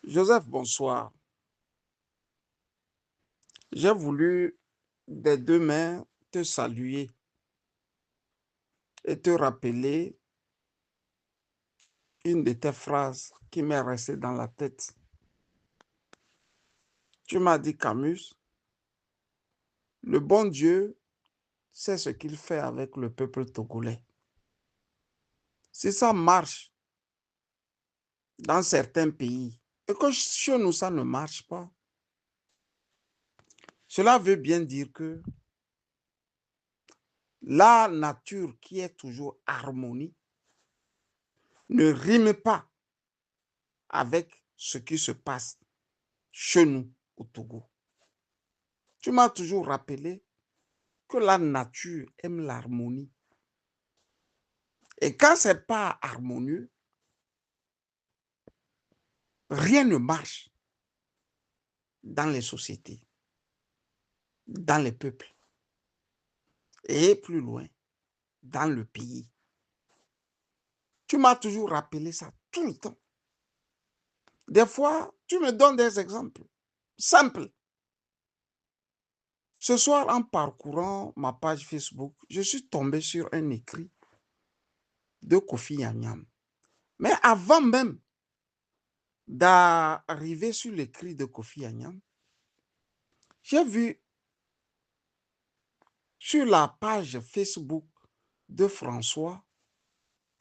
Joseph, bonsoir. J'ai voulu des deux mains te saluer et te rappeler une de tes phrases qui m'est restée dans la tête. Tu m'as dit, Camus, le bon Dieu sait ce qu'il fait avec le peuple togolais. Si ça marche dans certains pays et que chez nous, ça ne marche pas, cela veut bien dire que la nature qui est toujours harmonie ne rime pas avec ce qui se passe chez nous au Togo. Tu m'as toujours rappelé que la nature aime l'harmonie. Et quand ce n'est pas harmonieux, rien ne marche dans les sociétés, dans les peuples et plus loin, dans le pays. Tu m'as toujours rappelé ça tout le temps. Des fois, tu me donnes des exemples simples. Ce soir, en parcourant ma page Facebook, je suis tombé sur un écrit de Kofi Anyam. Mais avant même d'arriver sur l'écrit de Kofi Anyam, j'ai vu sur la page Facebook de François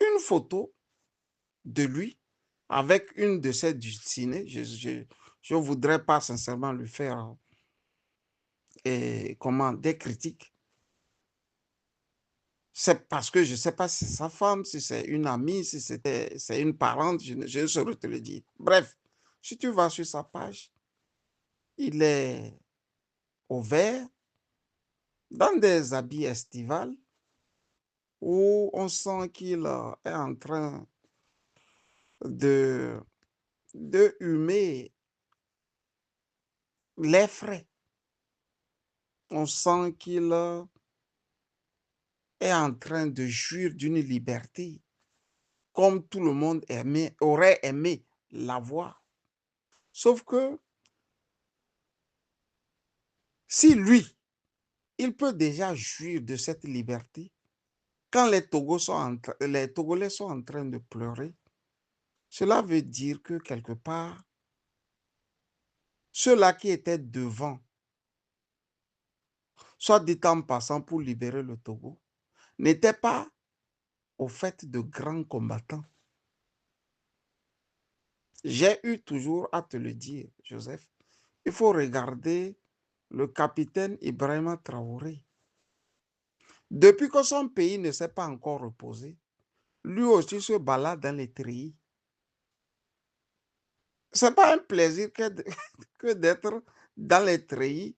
une photo de lui avec une de ses dulcinées. Je voudrais pas sincèrement lui faire des critiques. C'est parce que je ne sais pas si c'est sa femme, si c'est une amie, si c'est une parente, je ne saurais te le dire. Bref, si tu vas sur sa page, il est au vert, dans des habits estivales, où on sent qu'il est en train de, de humer l'air frais. On sent qu'il est en train de jouir d'une liberté, comme tout le monde aurait aimé l'avoir. Sauf que si lui, il peut déjà jouir de cette liberté, quand les Togolais sont en train de pleurer, cela veut dire que quelque part, ceux-là qui étaient devant, soit dit en passant pour libérer le Togo, n'étaient pas au fait de grands combattants. J'ai eu toujours à te le dire, Joseph. Il faut regarder le capitaine Ibrahima Traoré. Depuis que son pays ne s'est pas encore reposé, lui aussi se balade dans les treillis. Ce n'est pas un plaisir que d'être dans les treillis,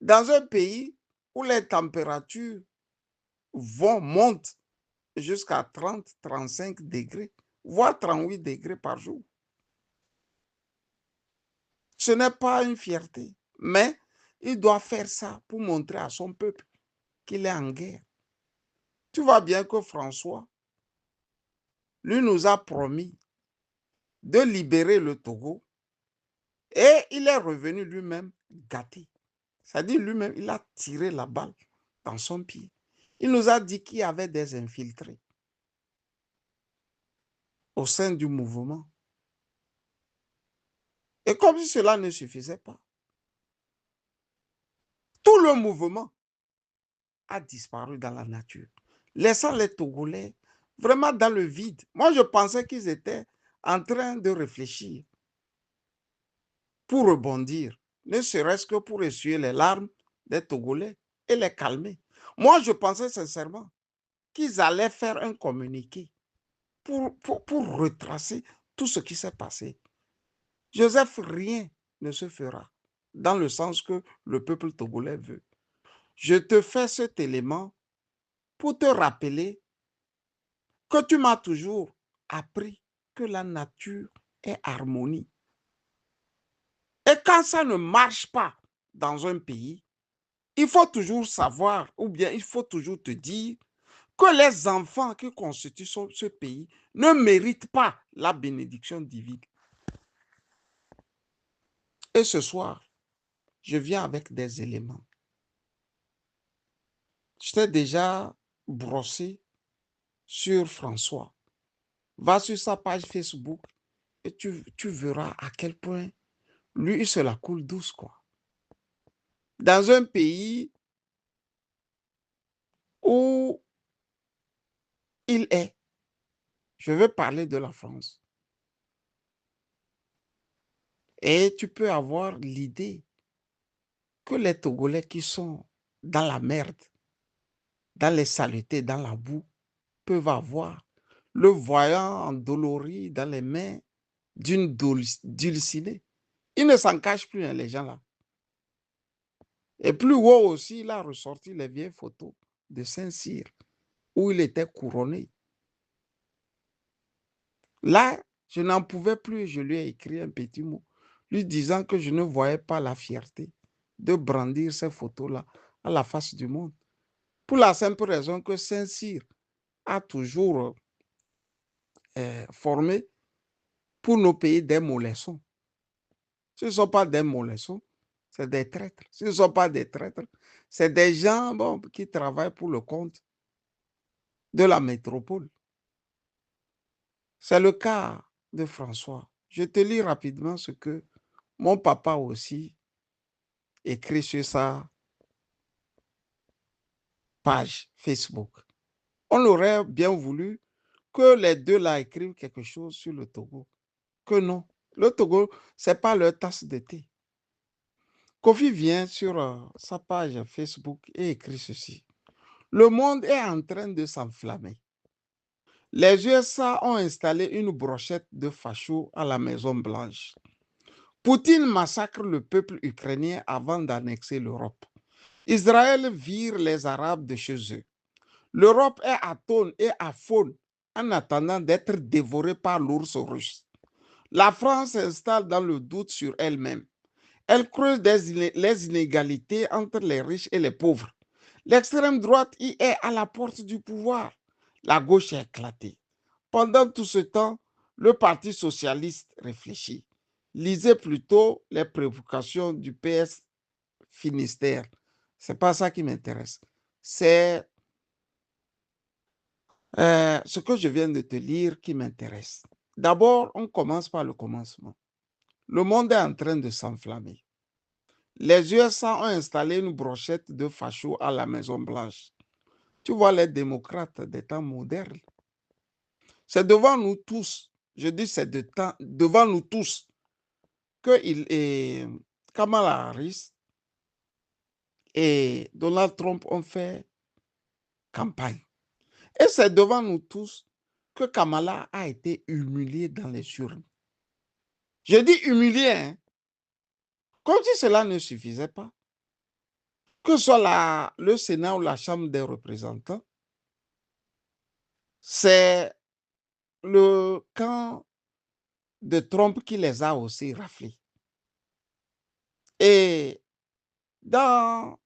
dans un pays où les températures montent jusqu'à 30, 35 degrés, voire 38 degrés par jour. Ce n'est pas une fierté, mais il doit faire ça pour montrer à son peuple qu'il est en guerre. Tu vois bien que François, lui, nous a promis de libérer le Togo et il est revenu lui-même gâté. C'est-à-dire lui-même, il a tiré la balle dans son pied. Il nous a dit qu'il y avait des infiltrés au sein du mouvement. Et comme si cela ne suffisait pas, tout le mouvement a disparu dans la nature, laissant les Togolais vraiment dans le vide. Moi, je pensais qu'ils étaient en train de réfléchir pour rebondir, ne serait-ce que pour essuyer les larmes des Togolais et les calmer. Moi, je pensais sincèrement qu'ils allaient faire un communiqué pour retracer tout ce qui s'est passé. Joseph, rien ne se fera dans le sens que le peuple togolais veut. Je te fais cet élément pour te rappeler que tu m'as toujours appris que la nature est harmonie. Et quand ça ne marche pas dans un pays, il faut toujours savoir, ou bien il faut toujours te dire que les enfants qui constituent ce pays ne méritent pas la bénédiction divine. Et ce soir, je viens avec des éléments. Je t'ai déjà brossé sur François. Va sur sa page Facebook et tu verras à quel point lui, il se la coule douce, quoi. Dans un pays où il est, je veux parler de la France, et tu peux avoir l'idée que les Togolais qui sont dans la merde, dans les saletés, dans la boue, peuvent avoir le voyant endolori dans les mains d'une dulcinée. Ils ne s'en cachent plus, hein, les gens là. Et plus haut aussi, il a ressorti les vieilles photos de Saint-Cyr, où il était couronné. Là, je n'en pouvais plus, je lui ai écrit un petit mot, lui disant que je ne voyais pas la fierté de brandir ces photos-là à la face du monde. Pour la simple raison que Saint-Cyr a toujours formé pour nos pays des mollessons. Ce ne sont pas des mollessons, c'est des traîtres. Ce ne sont pas des traîtres, c'est des gens qui travaillent pour le compte de la métropole. C'est le cas de François. Je te lis rapidement ce que mon papa aussi écrit sur sa page Facebook. On aurait bien voulu que les deux là écrivent quelque chose sur le Togo. Que non. Le Togo, ce n'est pas leur tasse de thé. Kofi vient sur sa page Facebook et écrit ceci. Le monde est en train de s'enflammer. Les USA ont installé une brochette de fachos à la Maison-Blanche. Poutine massacre le peuple ukrainien avant d'annexer l'Europe. Israël vire les Arabes de chez eux. L'Europe est atone et aphone en attendant d'être dévorée par l'ours russe. La France s'installe dans le doute sur elle-même. Elle creuse les inégalités entre les riches et les pauvres. L'extrême droite y est à la porte du pouvoir. La gauche est éclatée. Pendant tout ce temps, le Parti socialiste réfléchit. Lisez plutôt les prévocations du PS Finistère. Ce n'est pas ça qui m'intéresse. C'est ce que je viens de te lire qui m'intéresse. D'abord, on commence par le commencement. Le monde est en train de s'enflammer. Les USA ont installé une brochette de fachos à la Maison-Blanche. Tu vois les démocrates des temps modernes. C'est devant nous tous, je dis c'est devant nous tous, que Kamala Harris et Donald Trump ont fait campagne. Et c'est devant nous tous que Kamala a été humiliée dans les urnes. Je dis humiliée, hein, comme si cela ne suffisait pas. Que ce soit le Sénat ou la Chambre des représentants, c'est le camp de Trump qui les a aussi raflés. Et dans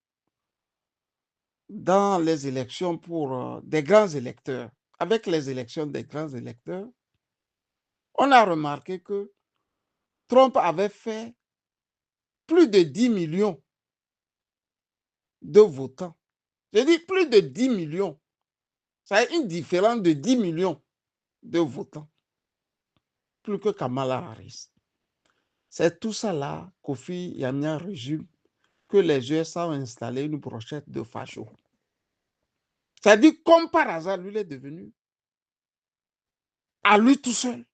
les élections pour des grands électeurs, avec les élections des grands électeurs, on a remarqué que Trump avait fait plus de 10 millions de votants. Je dis plus de 10 millions. Ça a une différence de 10 millions de votants. Plus que Kamala Harris. C'est tout ça là, Kofi Yamia résume, que les USA ont installé une brochette de fachos. C'est-à-dire, comme par hasard, lui est devenu, à lui tout seul,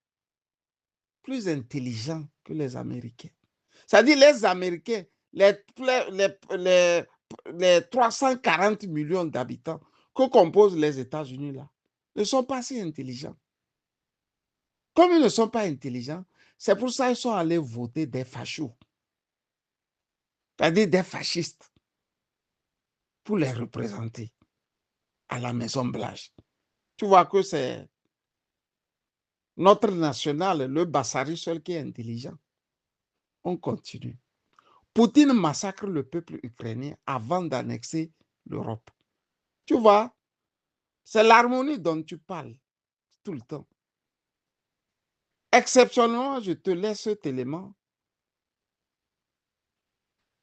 plus intelligent que les Américains. C'est-à-dire, les Américains, les 340 millions d'habitants que composent les États-Unis là, ne sont pas si intelligents. Comme ils ne sont pas intelligents, c'est pour ça qu'ils sont allés voter des fachos, c'est-à-dire des fascistes, pour les représenter à la Maison-Blanche. Tu vois que c'est notre national, le Bassari seul qui est intelligent. On continue. Poutine massacre le peuple ukrainien avant d'annexer l'Europe. Tu vois, c'est l'harmonie dont tu parles tout le temps. Exceptionnellement, je te laisse cet élément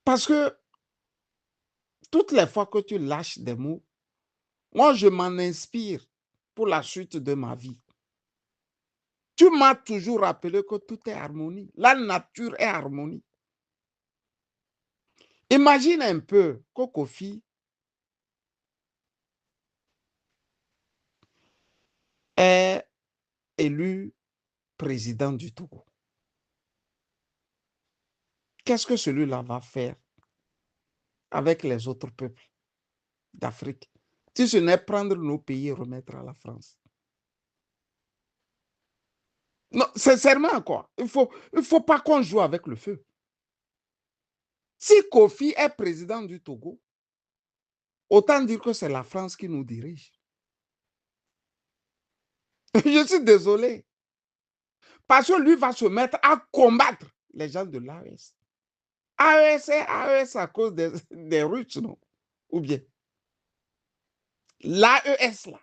Parce que toutes les fois que tu lâches des mots, moi, je m'en inspire pour la suite de ma vie. Tu m'as toujours rappelé que tout est harmonie. La nature est harmonie. Imagine un peu que Kofi est élu président du Togo. Qu'est-ce que celui-là va faire avec les autres peuples d'Afrique si ce n'est prendre nos pays et remettre à la France? Non, sincèrement, quoi. Il faut pas qu'on joue avec le feu. Si Kofi est président du Togo, autant dire que c'est la France qui nous dirige. Je suis désolé. Parce que lui va se mettre à combattre les gens de l'AES. AES est AES à cause des Russes, non? Ou bien l'AES là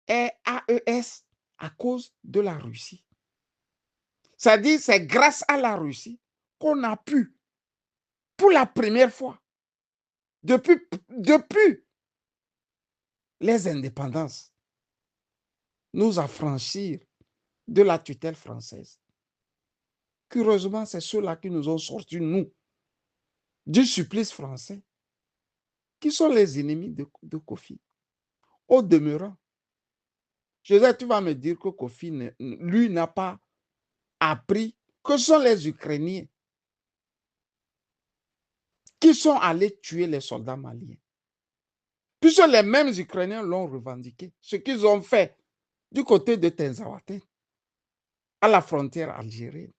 est AES à cause de la Russie. C'est-à-dire c'est grâce à la Russie qu'on a pu, pour la première fois, depuis les indépendances, nous affranchir de la tutelle française. Curieusement, c'est ceux-là qui nous ont sortis, nous, du supplice français, qui sont les ennemis de Kofi. Au demeurant, Joseph, tu vas me dire que Kofi, lui, n'a pas appris que ce sont les Ukrainiens qui sont allés tuer les soldats maliens. Puisque les mêmes Ukrainiens l'ont revendiqué. Ce qu'ils ont fait du côté de Tenzawate, à la frontière algérienne.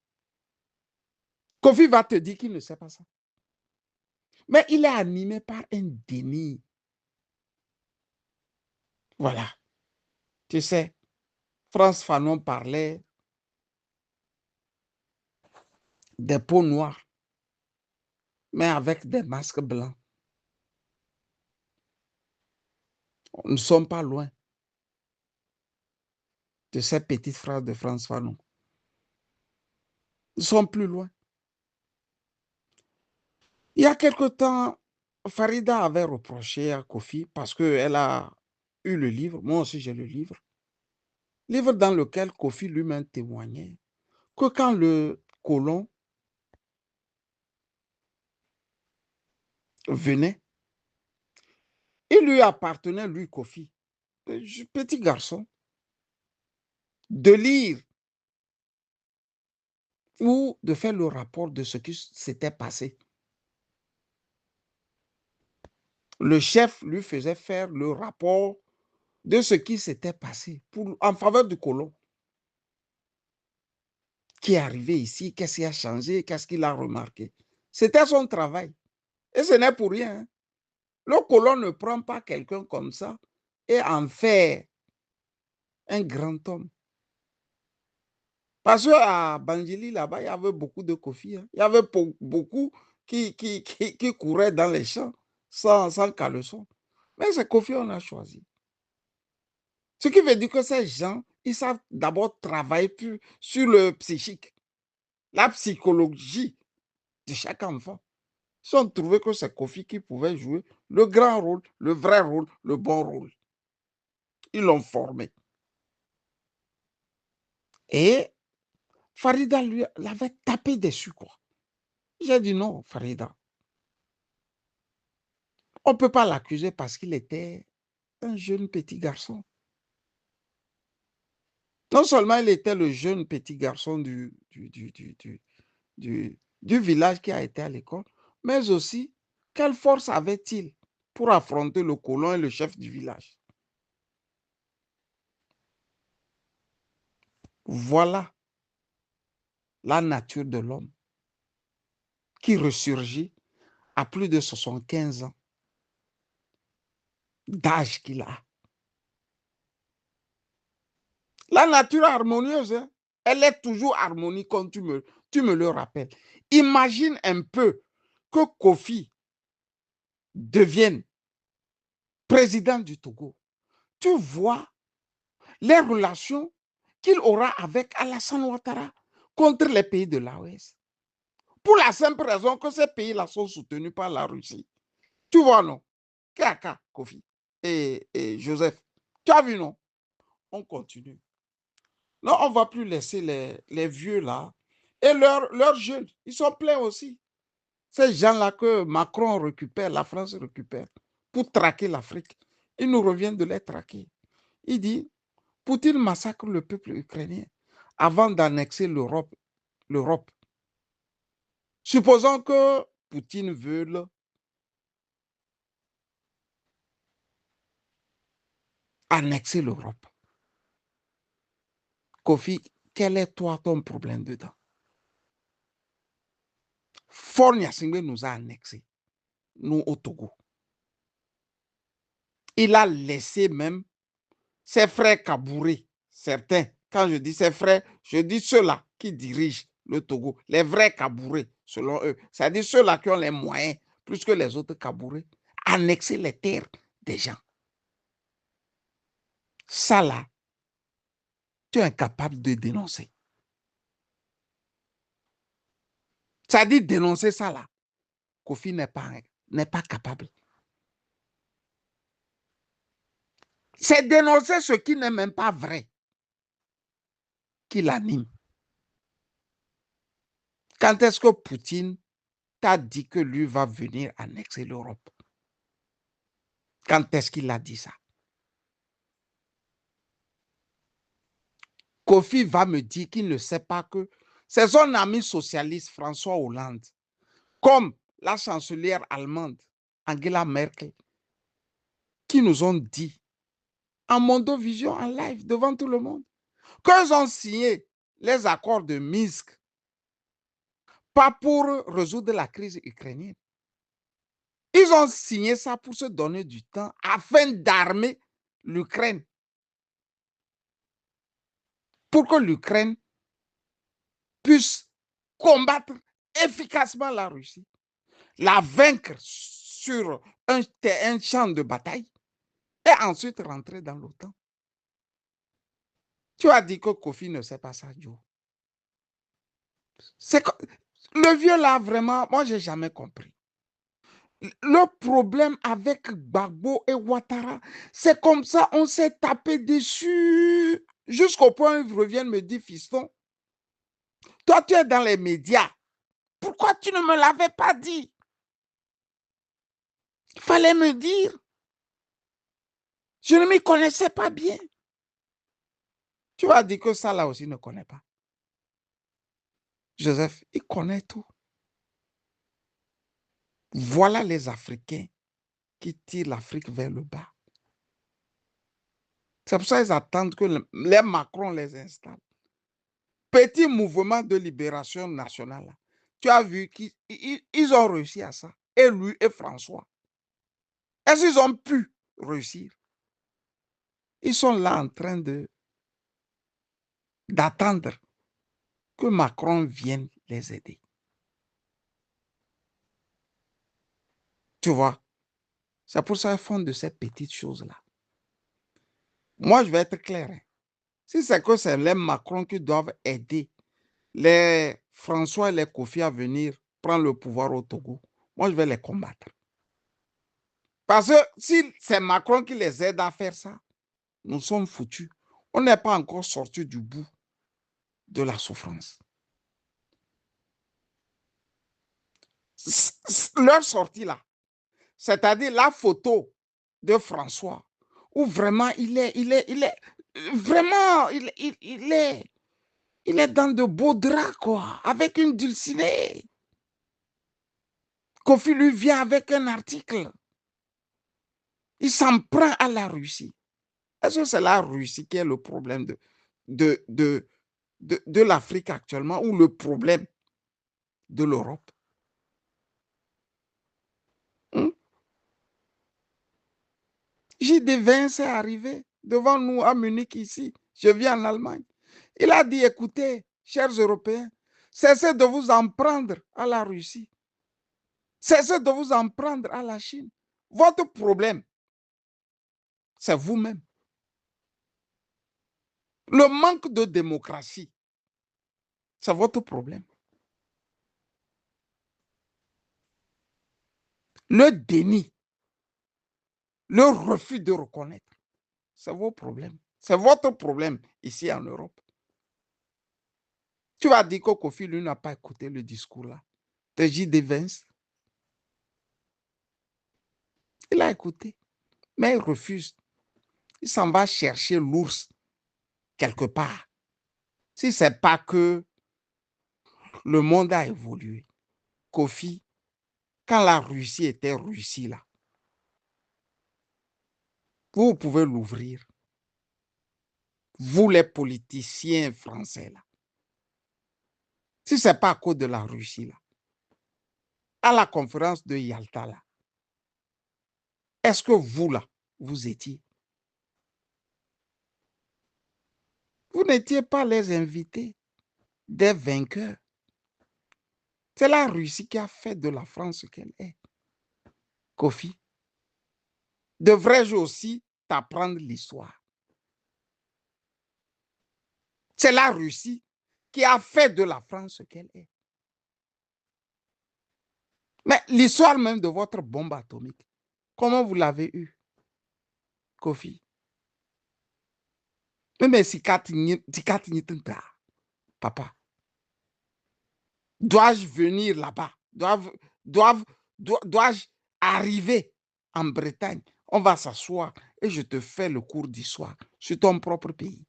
Kofi va te dire qu'il ne sait pas ça. Mais il est animé par un déni. Voilà. Tu sais, Frantz Fanon parlait des peaux noires, mais avec des masques blancs. Nous ne sommes pas loin de ces petites phrases de Frantz Fanon. Nous sommes plus loin. Il y a quelque temps, Farida avait reproché à Kofi parce qu'elle a eu le livre, moi aussi j'ai le livre dans lequel Kofi lui-même témoignait que quand le colon venait, il lui appartenait, lui, Kofi, petit garçon, de lire ou de faire le rapport de ce qui s'était passé. Le chef lui faisait faire le rapport de ce qui s'était passé en faveur du colon. Qui est arrivé ici, qu'est-ce qui a changé, qu'est-ce qu'il a remarqué. C'était son travail. Et ce n'est pour rien. Hein. Le colon ne prend pas quelqu'un comme ça et en fait un grand homme. Parce qu'à Bangili, là-bas, il y avait beaucoup de Kofi. Hein. Il y avait beaucoup qui couraient dans les champs sans caleçon. Mais c'est Kofi qu'on a choisi. Ce qui veut dire que ces gens, ils savent d'abord travailler sur le psychique, la psychologie de chaque enfant. Ils ont trouvé que c'est Kofi qui pouvait jouer le grand rôle, le vrai rôle, le bon rôle. Ils l'ont formé. Et Farida lui l'avait tapé dessus, quoi. J'ai dit non, Farida. On ne peut pas l'accuser parce qu'il était un jeune petit garçon. Non seulement il était le jeune petit garçon du village qui a été à l'école, mais aussi, quelle force avait-il pour affronter le colon et le chef du village? Voilà la nature de l'homme qui ressurgit à plus de 75 ans d'âge qu'il a. La nature harmonieuse, hein, elle est toujours harmonique comme tu me le rappelles. Imagine un peu que Kofi devienne président du Togo. Tu vois les relations qu'il aura avec Alassane Ouattara contre les pays de l'AOS. Pour la simple raison que ces pays-là sont soutenus par la Russie. Tu vois, non? Kaka, Kofi et Joseph. Tu as vu, non? On continue. Non, on ne va plus laisser les vieux là. Et leurs jeunes, ils sont pleins aussi. Ces gens-là que Macron récupère, la France récupère, pour traquer l'Afrique. Il nous revient de les traquer. Il dit, Poutine massacre le peuple ukrainien avant d'annexer l'Europe. Supposons que Poutine veuille annexer l'Europe. Kofi, quel est toi ton problème dedans? Faure Gnassingbé nous a annexés, nous au Togo. Il a laissé même ses frères Kabouré, certains. Quand je dis ses frères, je dis ceux-là qui dirigent le Togo, les vrais Kabouré, selon eux. C'est-à-dire ceux-là qui ont les moyens, plus que les autres Kabouré, annexer les terres des gens. Ça là, tu es incapable de dénoncer. Ça dit dénoncer ça là. Kofi n'est pas capable. C'est dénoncer ce qui n'est même pas vrai qui l'anime. Quand est-ce que Poutine t'a dit que lui va venir annexer l'Europe? Quand est-ce qu'il a dit ça? Kofi va me dire qu'il ne sait pas que c'est son ami socialiste François Hollande, comme la chancelière allemande Angela Merkel, qui nous ont dit en Mondovision, en live, devant tout le monde, qu'ils ont signé les accords de Minsk, pas pour résoudre la crise ukrainienne. Ils ont signé ça pour se donner du temps afin d'armer l'Ukraine. Pour que l'Ukraine puisse combattre efficacement la Russie, la vaincre sur un champ de bataille et ensuite rentrer dans l'OTAN. Tu as dit que Kofi ne sait pas ça, Joe. Le vieux là, vraiment, moi, je n'ai jamais compris. Le problème avec Gbagbo et Ouattara, c'est comme ça, on s'est tapé dessus jusqu'au point où ils reviennent me dire, fiston, toi, tu es dans les médias. Pourquoi tu ne me l'avais pas dit? Il fallait me dire. Je ne m'y connaissais pas bien. Tu vas dire que ça, là aussi, ne connaît pas. Joseph, il connaît tout. Voilà les Africains qui tirent l'Afrique vers le bas. C'est pour ça qu'ils attendent que les Macron les installent. Petit mouvement de libération nationale. Tu as vu qu'ils ont réussi à ça. Et lui et François. Est-ce qu'ils ont pu réussir? Ils sont là en train d'attendre que Macron vienne les aider. Tu vois? C'est pour ça qu'ils font de ces petites choses-là. Moi, je vais être clair. Si c'est que c'est les Macron qui doivent aider les François et les Kofi à venir prendre le pouvoir au Togo, moi, je vais les combattre. Parce que si c'est Macron qui les aide à faire ça, nous sommes foutus. On n'est pas encore sorti du bout de la souffrance. Leur sortie là, c'est-à-dire la photo de François, où vraiment il est dans de beaux draps, quoi, avec une dulcinée. Kofi lui vient avec un article. Il s'en prend à la Russie. Est-ce que c'est la Russie qui est le problème de l'Afrique actuellement ou le problème de l'Europe? J.D. Vance est arrivé devant nous à Munich ici. Je vis en Allemagne. Il a dit, écoutez, chers Européens, cessez de vous en prendre à la Russie. Cessez de vous en prendre à la Chine. Votre problème, c'est vous-même. Le manque de démocratie, c'est votre problème. le déni, le refus de reconnaître. C'est vos problèmes. C'est votre problème ici en Europe. Tu vas dire que Kofi, lui, n'a pas écouté le discours là de J.D. Vance. Il a écouté, mais il refuse. Il s'en va chercher l'ours quelque part. Si ce n'est pas que le monde a évolué, Kofi, quand la Russie était Russie là, vous pouvez l'ouvrir. Vous les politiciens français là. Si ce n'est pas à cause de la Russie là, à la conférence de Yalta là, est-ce que vous là, vous étiez? Vous n'étiez pas les invités des vainqueurs. C'est la Russie qui a fait de la France ce qu'elle est. Kofi, devrais-je aussi t'apprendre l'histoire? C'est la Russie qui a fait de la France ce qu'elle est. Mais l'histoire même de votre bombe atomique, comment vous l'avez eue, Kofi? Mais si papa, dois-je venir là-bas? Dois-je arriver en Bretagne? On va s'asseoir et je te fais le cours d'histoire sur ton propre pays.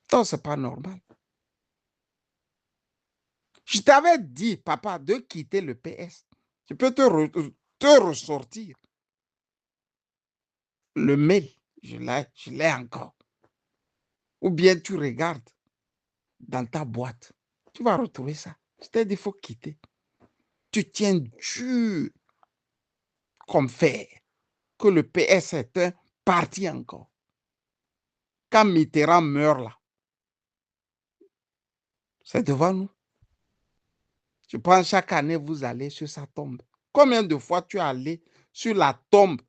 Donc, ce n'est pas normal. Je t'avais dit, papa, de quitter le PS. Je peux te ressortir le mail. Je l'ai encore. Ou bien tu regardes dans ta boîte. Tu vas retrouver ça. Je t'ai dit, il faut quitter. Tu tiens dur comme fer que le PS est un parti encore. Quand Mitterrand meurt là, c'est devant nous. Je pense chaque année, vous allez sur sa tombe. Combien de fois tu es allé sur la tombe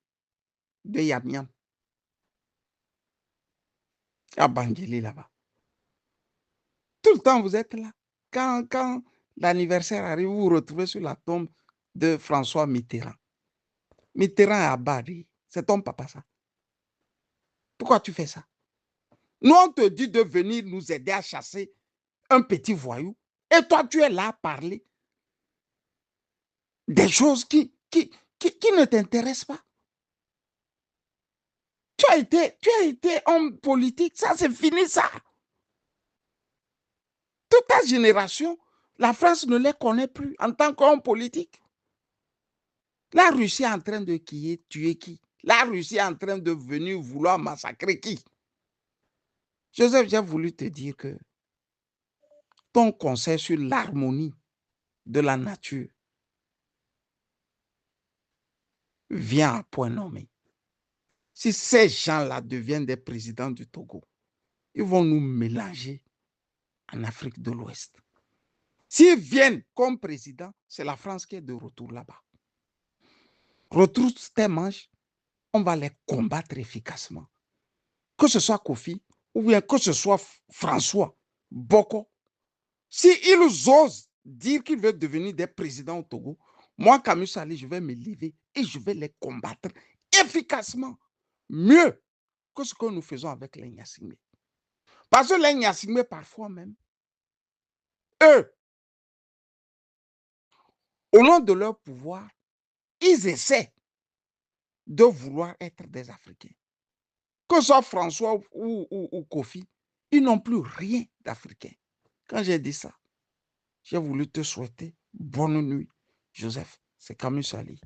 de Yamiam à Bangeli là-bas? Tout le temps, vous êtes là. Quand l'anniversaire arrive, vous vous retrouvez sur la tombe de François Mitterrand. Mitterrand est à Bari. C'est ton papa, ça. Pourquoi tu fais ça? Nous, on te dit de venir nous aider à chasser un petit voyou. Et toi, tu es là à parler des choses qui ne t'intéressent pas. Tu as été homme politique. Ça, c'est fini, ça. Toute ta génération, la France ne les connaît plus en tant qu'homme politique. La Russie est en train de tuer qui? La Russie est en train de venir vouloir massacrer qui? Joseph, j'ai voulu te dire que ton conseil sur l'harmonie de la nature vient à point nommé. Si ces gens-là deviennent des présidents du Togo, ils vont nous mélanger en Afrique de l'Ouest. S'ils viennent comme président, c'est la France qui est de retour là-bas. Retrouve tes manches, on va les combattre efficacement. Que ce soit Kofi ou bien que ce soit François Boko, s'ils osent dire qu'ils veulent devenir des présidents au Togo, moi, Camus Sali, je vais me lever et je vais les combattre efficacement. Mieux que ce que nous faisons avec les Nyassingbe. Parce que les Nyassingbe, parfois même, eux, au nom de leur pouvoir, ils essaient de vouloir être des Africains. Que ce soit François ou Kofi, ils n'ont plus rien d'Africain. Quand j'ai dit ça, j'ai voulu te souhaiter bonne nuit, Joseph. C'est Camus Sali.